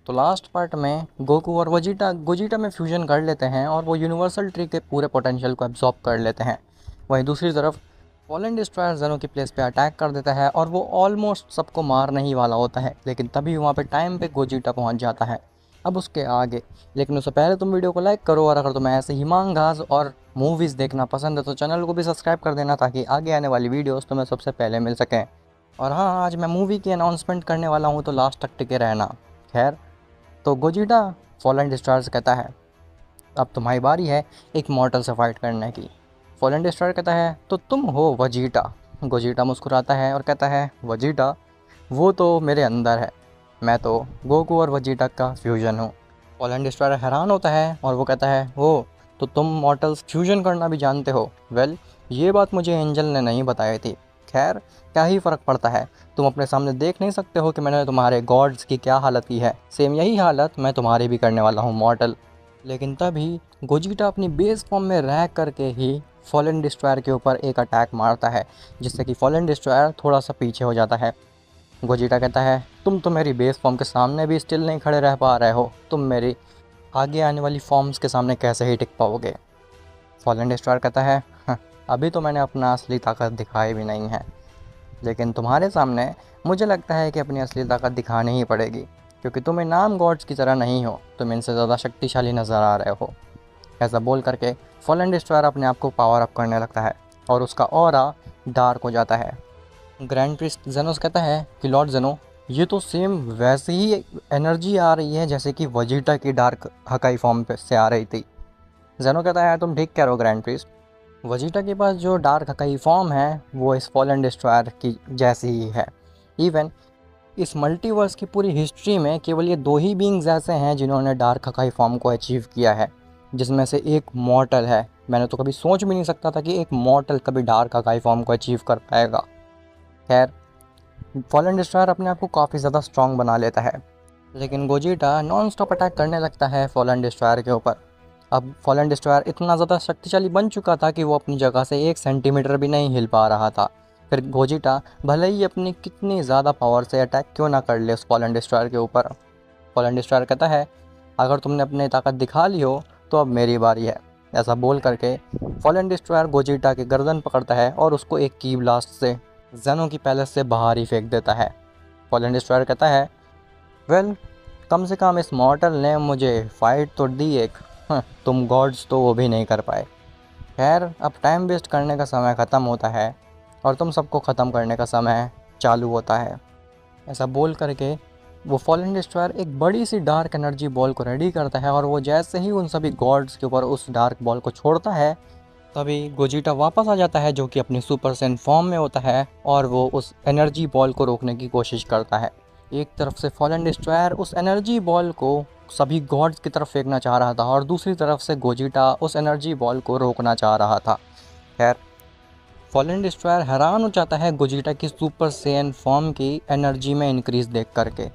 तो last part में Goku और गोजीटा में फ्यूजन कर लेते हैं और वो यूनिवर्सल ट्री के पूरे पोटेंशियल को एब्जॉर्ब कर लेते हैं। वहीं दूसरी तरफ फॉलन डिस्ट्रॉयर ज़ेनो की प्लेस पे अटैक कर देता है और वो ऑलमोस्ट सबको मारने ही वाला होता है, लेकिन तभी वहाँ पे टाइम पे गोजीटा पहुँच जाता है। अब उसके आगे, लेकिन उससे पहले तुम वीडियो को लाइक करो, और अगर तुम्हें ऐसे ही मांगास और मूवीज़ देखना पसंद है तो चैनल को भी सब्सक्राइब कर देना, ताकि आगे आने वाली वीडियोस तुम्हें सबसे पहले मिल सकें। और हाँ, आज मैं मूवी की अनाउंसमेंट करने वाला हूँ, तो लास्ट तक टिके रहना। खैर, तो गोजीटा फॉलन डिस्ट्रॉयर से कहता है, अब तुम्हारी बारी है एक मॉर्टल से फाइट करने की। फॉलन डिस्ट्रॉयर कहता है, तो तुम हो वजीटा। गोजीटा मुस्कुराता है और कहता है, वजीटा? वो तो मेरे अंदर है, मैं तो गोकू और वजीटा का फ्यूजन हूँ। फॉलन डिस्ट्रॉयर हैरान होता है और वो कहता है, हो तो तुम मॉर्टल्स फ्यूजन करना भी जानते हो? वेल, ये बात मुझे एंजल ने नहीं बताई थी। खैर, क्या ही फ़र्क पड़ता है, तुम अपने सामने देख नहीं सकते हो कि मैंने तुम्हारे गॉड्स की क्या हालत की है। सेम यही हालत मैं तुम्हारी भी करने वाला हूँ मॉर्टल। लेकिन तभी गोजीटा अपनी बेस फॉर्म में रह करके ही फॉलन डिस्ट्रॉयर के ऊपर एक अटैक मारता है, जिससे कि फॉलन डिस्ट्रॉयर थोड़ा सा पीछे हो जाता है। गोजीटा कहता है, तुम तो मेरी बेस फॉर्म के सामने भी स्टिल नहीं खड़े रह पा रहे हो, तुम मेरी आगे आने वाली फॉर्म्स के सामने कैसे ही टिक पाओगे? फॉलन डिस्ट्रॉयर कहता है, "हाँ, अभी तो मैंने अपना असली ताकत दिखाई भी नहीं है, लेकिन तुम्हारे सामने मुझे लगता है कि अपनी असली ताकत दिखानी ही पड़ेगी, क्योंकि तुम इनाम गॉड्स की तरह नहीं हो, तुम इनसे ज़्यादा शक्तिशाली नज़र आ रहे हो।" ऐसा बोल करके फॉलन डिस्ट्रॉयर अपने आप को पावर अप करने लगता है और उसका ऑरा डार्क हो जाता है। ग्रैंड प्रिस्ट जेनोस कहता है कि लॉर्ड जेनो, ये तो सेम वैसे ही एनर्जी आ रही है जैसे कि वजीटा की डार्क हकाई फॉर्म पे से आ रही थी। जेनो कहता है, तुम ठीक कह रहे हो ग्रैंड प्रिस्ट, वजीटा के पास जो डार्क हकाई फॉर्म है वो इस फॉलन डिस्ट्रॉयर की जैसी ही है। इवन इस मल्टीवर्स की पूरी हिस्ट्री में केवल ये दो ही बीइंग्स ऐसे हैं जिन्होंने डार्क हकाई फॉर्म को अचीव किया है, जिसमें से एक मॉर्टल है। मैंने तो कभी सोच भी नहीं सकता था कि एक मॉर्टल कभी डार्क हकाई फॉर्म को अचीव कर पाएगा। खैर, फॉलन डिस्ट्रॉयर अपने आप को काफ़ी ज़्यादा स्ट्रॉन्ग बना लेता है, लेकिन गोजीटा नॉन स्टॉप अटैक करने लगता है फॉलन डिस्ट्रॉयर के ऊपर। अब फॉलन डिस्ट्रॉयर इतना ज़्यादा शक्तिशाली बन चुका था कि वो अपनी जगह से 1 सेंटीमीटर भी नहीं हिल पा रहा था। फिर गोजीटा भले ही अपनी कितनी ज़्यादा पावर से अटैक क्यों ना कर ले उस फॉलन डिस्ट्रॉयर के ऊपर, फॉलन डिस्ट्रॉयर कहता है, अगर तुमने अपनी ताकत दिखा ली हो तो अब मेरी बारी है। ऐसा बोल करके फॉलन डिस्ट्रॉयर गोजीटा की गर्दन पकड़ता है और उसको एक की ब्लास्ट से जेनो की पैलेस से बाहर ही फेंक देता है। फॉलन डिस्ट्रॉयर कहता है, वेल, कम से कम इस मॉर्टल ने मुझे फाइट तो दी एक, तुम गॉड्स तो वो भी नहीं कर पाए। खैर, अब टाइम वेस्ट करने का समय ख़त्म होता है और तुम सबको ख़त्म करने का समय चालू होता है। ऐसा बोल करके वो फॉलन डिस्ट्रॉयर एक बड़ी सी डार्क एनर्जी बॉल को रेडी करता है, और वो जैसे ही उन सभी गॉड्स के ऊपर उस डार्क बॉल को छोड़ता है, तभी गोजीटा वापस आ जाता है जो कि अपनी सुपर सेन फॉर्म में होता है, और वो उस एनर्जी बॉल को रोकने की कोशिश करता है। एक तरफ से फॉलन डिस्ट्रॉयर उस एनर्जी बॉल को सभी गॉड्स की तरफ फेंकना चाह रहा था और दूसरी तरफ से गोजीटा उस एनर्जी बॉल को रोकना चाह रहा था। खैर, फॉलन डिस्ट्रॉयर हैरान हो जाता है गोजीटा की सुपर सेन फॉर्म की एनर्जी में इंक्रीज देख करके।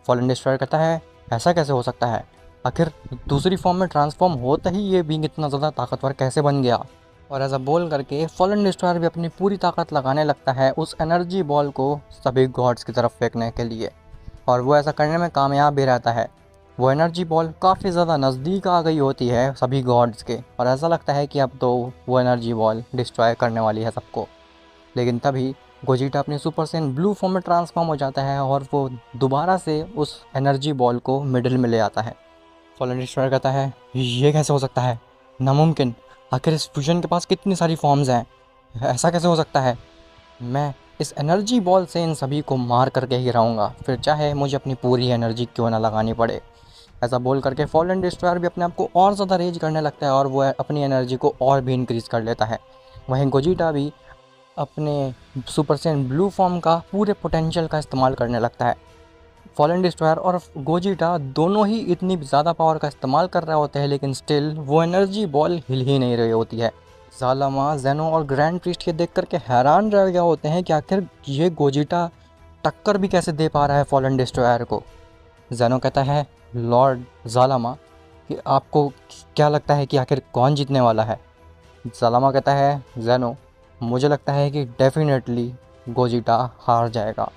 फॉलन डिस्ट्रॉयर कहता है, ऐसा कैसे हो सकता है? आखिर दूसरी फॉर्म में ट्रांसफॉर्म होता ही ये बीइंग इतना ज़्यादा ताकतवर कैसे बन गया? और ऐसा बोल करके फॉलन डिस्ट्रॉयर भी अपनी पूरी ताकत लगाने लगता है उस एनर्जी बॉल को सभी गॉड्स की तरफ फेंकने के लिए, और वो ऐसा करने में कामयाब भी रहता है। वो एनर्जी बॉल काफ़ी ज़्यादा नज़दीक आ गई होती है सभी गॉड्स के, और ऐसा लगता है कि अब तो वो एनर्जी बॉल डिस्ट्रॉय करने वाली है सबको। लेकिन तभी गोजीटा अपनी सुपर सेन ब्लू फॉर्म में ट्रांसफॉर्म हो जाता है और वो दोबारा से उस एनर्जी बॉल को मिडिल में ले आता है। फॉलन डिस्ट्रॉयर कहता है, ये कैसे हो सकता है? नामुमकिन, आखिर इस फ्यूजन के पास कितनी सारी फॉर्म्स हैं, ऐसा कैसे हो सकता है? मैं इस एनर्जी बॉल से इन सभी को मार करके ही रहूँगा, फिर चाहे मुझे अपनी पूरी एनर्जी क्यों ना लगानी पड़े। ऐसा बोल करके फॉलन डिस्ट्रॉयर भी अपने आप को और ज़्यादा रेज करने लगता है और वो अपनी एनर्जी को और भी इंक्रीज़ कर लेता है। वहीं गोजीटा भी अपने सुपर सेन ब्लू फॉर्म का पूरे पोटेंशियल का इस्तेमाल करने लगता है। फॉलन डिस्ट्रॉयर और गोजीटा दोनों ही इतनी ज़्यादा पावर का इस्तेमाल कर रहे होते हैं, लेकिन स्टिल वो एनर्जी बॉल हिल ही नहीं रही होती है। ज़ालामा, जेनो और ग्रैंड प्रीस्ट ये देख करके हैरान रह गए होते हैं कि आखिर ये गोजीटा टक्कर भी कैसे दे पा रहा है फॉलन डिस्ट्रॉयर को। जेनो कहता है, लॉर्ड ज़ालामा, कि आपको क्या लगता है कि आखिर कौन जीतने वाला है? ज़ालामा कहता है, जेनो, मुझे लगता है कि डेफिनेटली गोजीटा हार जाएगा,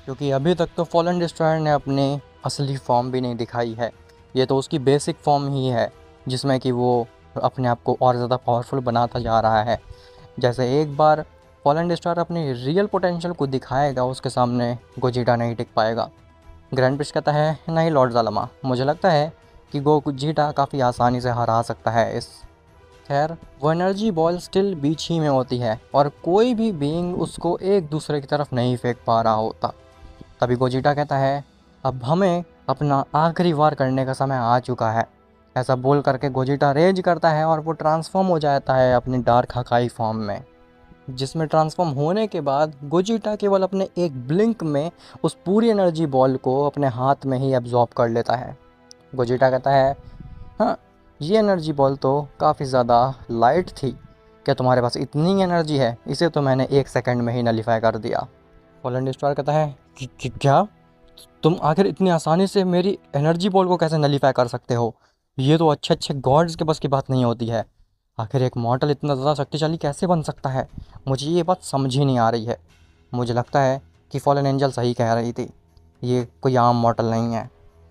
क्योंकि अभी तक तो फॉलन डिस्ट्रॉयर ने अपने असली फॉर्म भी नहीं दिखाई है। ये तो उसकी बेसिक फॉर्म ही है जिसमें कि वो अपने आप को और ज़्यादा पावरफुल बनाता जा रहा है। जैसे एक बार फॉलन डिस्ट्रॉयर अपनी रियल पोटेंशियल को दिखाएगा, उसके सामने गोजिटा नहीं टिक पाएगा। ग्रैंड प्रिस्ट कहता है, नहीं लॉर्ड ज़ालमा, मुझे लगता है कि गोजिटा काफ़ी आसानी से हरा सकता है इस। खैर, वो एनर्जी बॉल स्टिल बीच ही में होती है और कोई भी बीइंग उसको एक दूसरे की तरफ नहीं फेंक पा रहा होता। तभी गोजिटा कहता है, अब हमें अपना आखिरी वार करने का समय आ चुका है। ऐसा बोल करके गोजिटा रेज करता है और वो ट्रांसफॉर्म हो जाता है अपनी डार्क हकाई फॉर्म में, जिसमें ट्रांसफॉर्म होने के बाद गोजिटा केवल अपने एक ब्लिंक में उस पूरी एनर्जी बॉल को अपने हाथ में ही एब्जॉर्ब कर लेता है। गोजिटा कहता है, हाँ, ये एनर्जी बॉल तो काफ़ी ज़्यादा लाइट थी। क्या तुम्हारे पास इतनी एनर्जी है? इसे तो मैंने 1 सेकंड में ही नलीफाई कर दिया। फॉलन डिस्ट्रॉयर कहता है क्या तुम आखिर इतनी आसानी से मेरी एनर्जी बॉल को कैसे नलीफाई कर सकते हो? ये तो अच्छे अच्छे गॉड्स के बस की बात नहीं होती है। आखिर एक मॉर्टल इतना ज़्यादा शक्तिशाली कैसे बन सकता है? मुझे ये बात समझ ही नहीं आ रही है। मुझे लगता है कि फॉलन एंजल सही कह रही थी, ये कोई आम मॉर्टल नहीं है।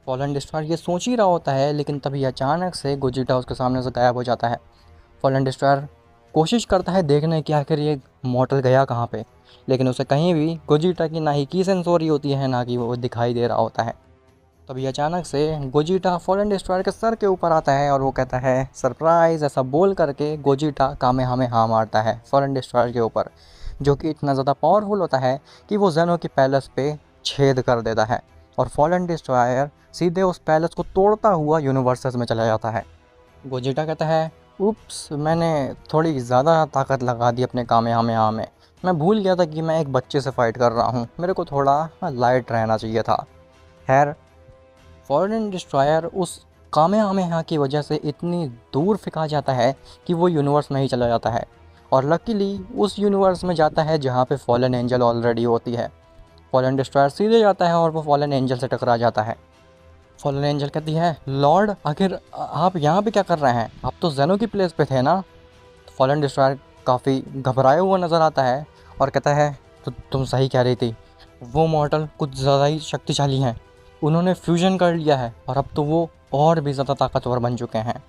फॉलन डिस्ट्रॉयर ये सोच ही रहा होता है, लेकिन तभी अचानक से गोजिटा उसके सामने से गायब हो जाता है। फॉलन डिस्ट्रॉयर कोशिश करता है देखने की आखिर ये मॉर्टल गया कहाँ पे, लेकिन उसे कहीं भी गोजिटा की ना ही की सेंस हो रही होती है, ना कि वो दिखाई दे रहा होता है। तभी अचानक से गोजिटा फॉलन डिस्ट्रॉयर के सर के ऊपर आता है और वो कहता है सरप्राइज़। ऐसा बोल करके गोजिटा कामेहामेहा मारता है फॉलन डिस्ट्रॉयर के ऊपर, जो कि इतना ज़्यादा पावरफुल होता है कि वो ज़ेनो की पैलेस पे छेद कर देता है और फॉलन डिस्ट्रॉयर सीधे उस पैलेस को तोड़ता हुआ यूनिवर्सेस में चला जाता है। गोजिटा कहता है, उप्स, मैंने थोड़ी ज़्यादा ताकत लगा दी अपने कामेहामेहा में। मैं भूल गया था कि मैं एक बच्चे से फ़ाइट कर रहा हूँ, मेरे को थोड़ा लाइट रहना चाहिए था। खैर, फॉरेन डिस्ट्रॉयर उस कामेहामेहा की वजह से इतनी दूर फेंका जाता है कि वो यूनिवर्स में ही चला जाता है और लकीली उस यूनिवर्स में जाता है जहाँ पे फॉलन एंजल ऑलरेडी होती है। फॉलन डिस्ट्रॉयर सीधे जाता है और वो फॉलन एंजल से टकरा जाता है। फॉलन एंजल कहती है, लॉर्ड, आखिर आप यहाँ पे क्या कर रहे हैं? आप तो जेनो की प्लेस पे थे ना? फॉलन डिस्ट्रॉयर काफ़ी घबराया हुआ नज़र आता है और कहता है, तो तुम सही कह रही थी, वो मॉर्टल कुछ ज़्यादा ही शक्तिशाली हैं। उन्होंने फ्यूजन कर लिया है और अब तो वो और भी ज़्यादा ताकतवर बन चुके हैं।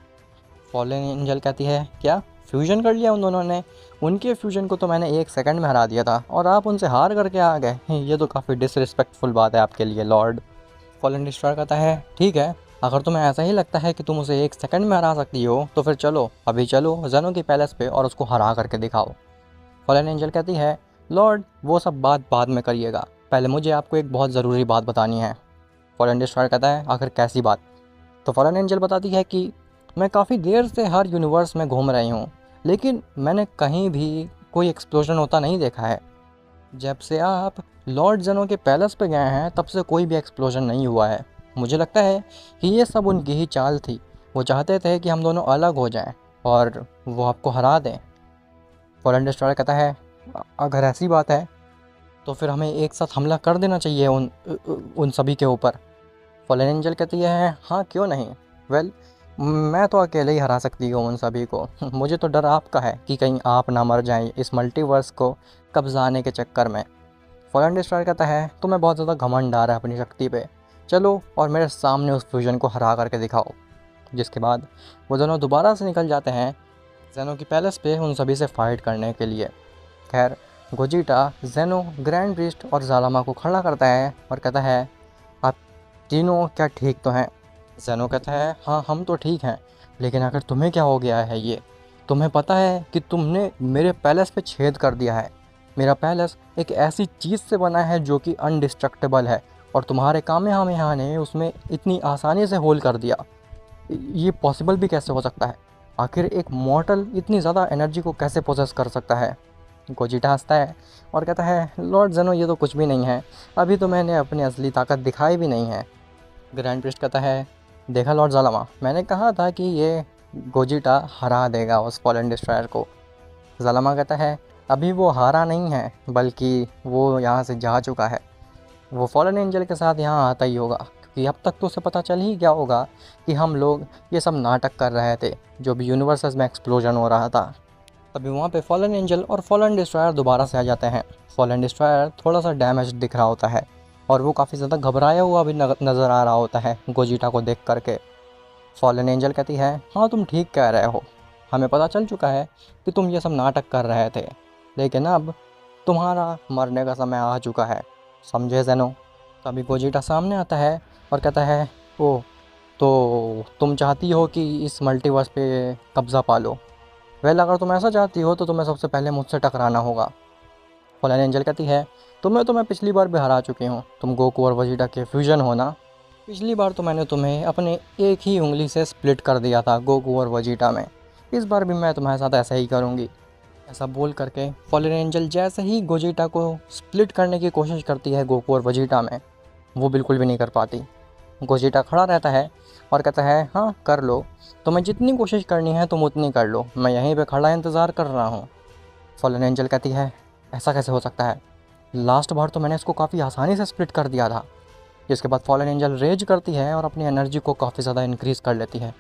फॉलन एंजल कहती है, क्या फ्यूजन कर लिया उन दोनों ने? उनके फ्यूजन को तो मैंने 1 सेकंड में हरा दिया था और आप उनसे हार करके आ गए। ये तो काफ़ी डिसरिस्पेक्टफुल बात है आपके लिए लॉर्ड। फॉलन डिस्ट्रॉयर कहता है, ठीक है, अगर तुम्हें ऐसा ही लगता है कि तुम उसे 1 सेकंड में हरा सकती हो तो फिर चलो, अभी चलो जेनो की पैलेस पे और उसको हरा करके दिखाओ। फॉलन एंजल कहती है, लॉर्ड, वो सब बात बाद में करिएगा, पहले मुझे आपको एक बहुत ज़रूरी बात बतानी है। फॉलन डिस्ट्रॉयर कहता है, आखिर कैसी बात? तो फॉलन एंजल बताती है कि मैं काफ़ी देर से हर यूनिवर्स में घूम रही हूँ, लेकिन मैंने कहीं भी कोई एक्सप्लोजन होता नहीं देखा है। जब से आप लॉर्ड जेनो के पैलेस पे गए हैं तब से कोई भी एक्सप्लोजन नहीं हुआ है। मुझे लगता है कि ये सब उनकी ही चाल थी। वो चाहते थे कि हम दोनों अलग हो जाएं और वो आपको हरा दें। फॉलन डिस्ट्रॉयर कहता है, अगर ऐसी बात है तो फिर हमें एक साथ हमला कर देना चाहिए उन सभी के ऊपर। फॉलन एंजल कहती है, हाँ क्यों नहीं, वेल, मैं तो अकेले ही हरा सकती हूँ उन सभी को। मुझे तो डर आपका है कि कहीं आप ना मर जाएं इस मल्टीवर्स को कब्जाने के चक्कर में। फॉलन डिस्ट्रॉयर कहता है, तुम्हें बहुत ज़्यादा घमंड आ रहा है अपनी शक्ति पे, चलो और मेरे सामने उस फ्यूजन को हरा करके दिखाओ। जिसके बाद वो दोनों दोबारा से निकल जाते हैं जेनो की पैलेस पे उन सभी से फाइट करने के लिए। खैर, गोजिटा जेनो, ग्रैंड प्रीस्ट और ज़ालमा को खड़ा करता है और कहता है, आप तीनों क्या ठीक तो हैं? जेनो कहता है, हाँ हम तो ठीक हैं, लेकिन आखिर तुम्हें क्या हो गया है? ये तुम्हें पता है कि तुमने मेरे पैलेस पे छेद कर दिया है। मेरा पैलेस एक ऐसी चीज़ से बना है जो कि अनडिस्ट्रक्टेबल है और तुम्हारे कामेहामेहा ने उसमें इतनी आसानी से होल कर दिया। ये पॉसिबल भी कैसे हो सकता है? आखिर एक मॉर्टल इतनी ज़्यादा एनर्जी को कैसे पोजेस कर सकता है? गोजिटा हंसता है और कहता है, लॉर्ड जेनो, ये तो कुछ भी नहीं है, अभी तो मैंने अपनी असली ताकत दिखाई भी नहीं है। ग्रैंड प्रिस्ट कहता है, देखा लॉर्ड ज़ालमा, मैंने कहा था कि ये गोजिटा हरा देगा उस फॉलन डिस्ट्रॉयर को। ज़ालमा कहता है, अभी वो हारा नहीं है, बल्कि वो यहाँ से जा चुका है। वो फॉलन एंजल के साथ यहाँ आता ही होगा, क्योंकि अब तक तो उसे पता चल ही गया होगा कि हम लोग ये सब नाटक कर रहे थे, जो भी यूनिवर्सेस में एक्सप्लोजन हो रहा था। तभी वहाँ पे फॉलन एंजल और फॉलन डिस्ट्रॉयर दोबारा से आ जाते हैं। फॉलन डिस्ट्रॉयर थोड़ा सा डैमेज दिख रहा होता है और वो काफ़ी ज़्यादा घबराया हुआ भी नज़र आ रहा होता है गोजीटा को देख करके। फॉलन एंजल कहती है, हाँ तुम ठीक कह रहे हो, हमें पता चल चुका है कि तुम ये सब नाटक कर रहे थे, लेकिन अब तुम्हारा मरने का समय आ चुका है, समझे ज़ेनो। तभी गोजीटा सामने आता है और कहता है, ओ तो तुम चाहती हो कि इस मल्टीवर्स पे कब्ज़ा पा लो। वेल, अगर तुम ऐसा चाहती हो तो तुम्हें सबसे पहले मुझसे टकराना होगा। फॉलन एंजल कहती है, तुम्हें पिछली बार भी हरा चुकी हूँ, तुम गोकू और वजीटा के फ्यूजन हो ना। पिछली बार तो मैंने तुम्हें अपने एक ही उंगली से स्प्लिट कर दिया था गोकू और वजीटा में, इस बार भी मैं तुम्हारे साथ ऐसा ही करूँगी। ऐसा बोल करके फॉलन एंजल जैसे ही गोजीटा को स्प्लिट करने की कोशिश करती है गोकू और वजीटा में, वो बिल्कुल भी नहीं कर पाती। गोजीटा खड़ा रहता है और कहता है, हाँ कर लो, तुम्हें जितनी कोशिश करनी है तुम उतनी कर लो, मैं यहीं पे खड़ा इंतज़ार कर रहा हूँ। फॉलन एंजल कहती है, ऐसा कैसे हो सकता है, लास्ट बार तो मैंने इसको काफ़ी आसानी से स्प्लिट कर दिया था। जिसके बाद फॉलन एंजल रेज करती है और अपनी एनर्जी को काफ़ी ज़्यादा इंक्रीज़ कर लेती है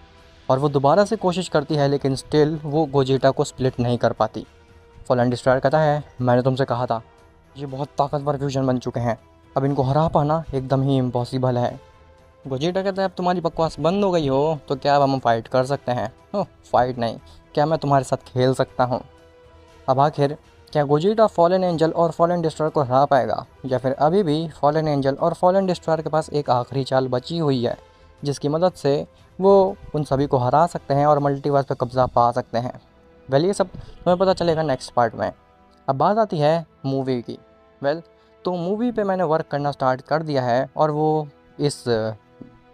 और वो दोबारा से कोशिश करती है, लेकिन स्टिल वो गोजीटा को स्प्लिट नहीं कर पाती। फॉलन डिस्ट्रॉयर कहता है, मैंने तुमसे कहा था, ये बहुत ताकतवर फ्यूजन बन चुके हैं, अब इनको हरा पाना एकदम ही इम्पॉसिबल है। गोजीटा कहता है, अब तुम्हारी बकवास बंद हो गई हो तो क्या अब हम फाइट कर सकते हैं। फाइट नहीं, क्या मैं तुम्हारे साथ खेल सकता हूँ। अब आखिर क्या गोजीटा फॉलन एंजल और फॉलन डिस्ट्रॉयर को हरा पाएगा, या फिर अभी भी फॉलन एंजल और फॉलन डिस्ट्रॉयर के पास एक आखिरी चाल बची हुई है जिसकी मदद से वो उन सभी को हरा सकते हैं और मल्टीवर्स पर कब्ज़ा पा सकते हैं। वेल, ये सब तुम्हें पता चलेगा नेक्स्ट पार्ट में। अब बात आती है मूवी की। वेल, तो मूवी पे मैंने वर्क करना स्टार्ट कर दिया है और वो इस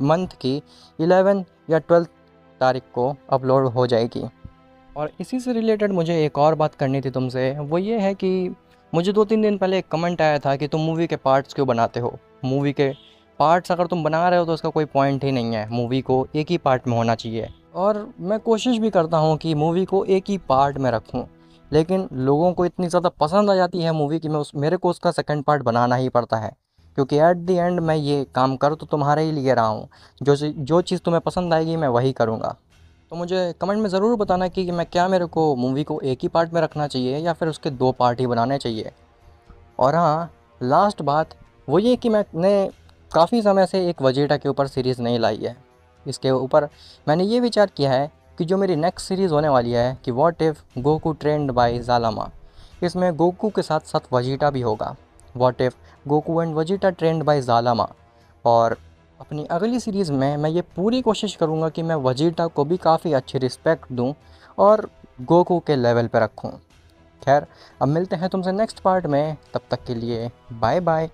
मंथ की 11 या 12 तारीख को अपलोड हो जाएगी। और इसी से रिलेटेड मुझे एक और बात करनी थी तुमसे, वो ये है कि मुझे 2-3 दिन पहले एक कमेंट आया था कि तुम मूवी के पार्ट्स क्यों बनाते हो। मूवी के पार्ट्स अगर तुम बना रहे हो तो उसका कोई पॉइंट ही नहीं है, मूवी को एक ही पार्ट में होना चाहिए। और मैं कोशिश भी करता हूँ कि मूवी को एक ही पार्ट में रखूँ, लेकिन लोगों को इतनी ज़्यादा पसंद आ जाती है मूवी कि मेरे को उसका सेकंड पार्ट बनाना ही पड़ता है, क्योंकि एट द एंड मैं ये काम कर तो तुम्हारे ही लिए रहा हूँ। जो चीज़ तुम्हें पसंद आएगी मैं वही करूँगा। तो मुझे कमेंट में ज़रूर बताना कि मैं क्या मेरे को मूवी को एक ही पार्ट में रखना चाहिए या फिर उसके 2 पार्ट ही बनाने चाहिए। और हाँ, लास्ट बात वो ये कि मैंने काफ़ी समय से एक वजीटा के ऊपर सीरीज़ नहीं लाई है। इसके ऊपर मैंने ये विचार किया है कि जो मेरी नेक्स्ट सीरीज़ होने वाली है कि what if Goku trained by Zalama, इसमें गोकू के साथ साथ वजीटा भी होगा। What if Goku and Vegeta trained by Zalama. और अपनी अगली सीरीज़ में मैं ये पूरी कोशिश करूँगा कि मैं वजीटा को भी काफ़ी अच्छी रिस्पेक्ट दूँ और गोकू के लेवल पे रखूँ। खैर, अब मिलते हैं तुमसे नेक्स्ट पार्ट में, तब तक के लिए बाय बाय।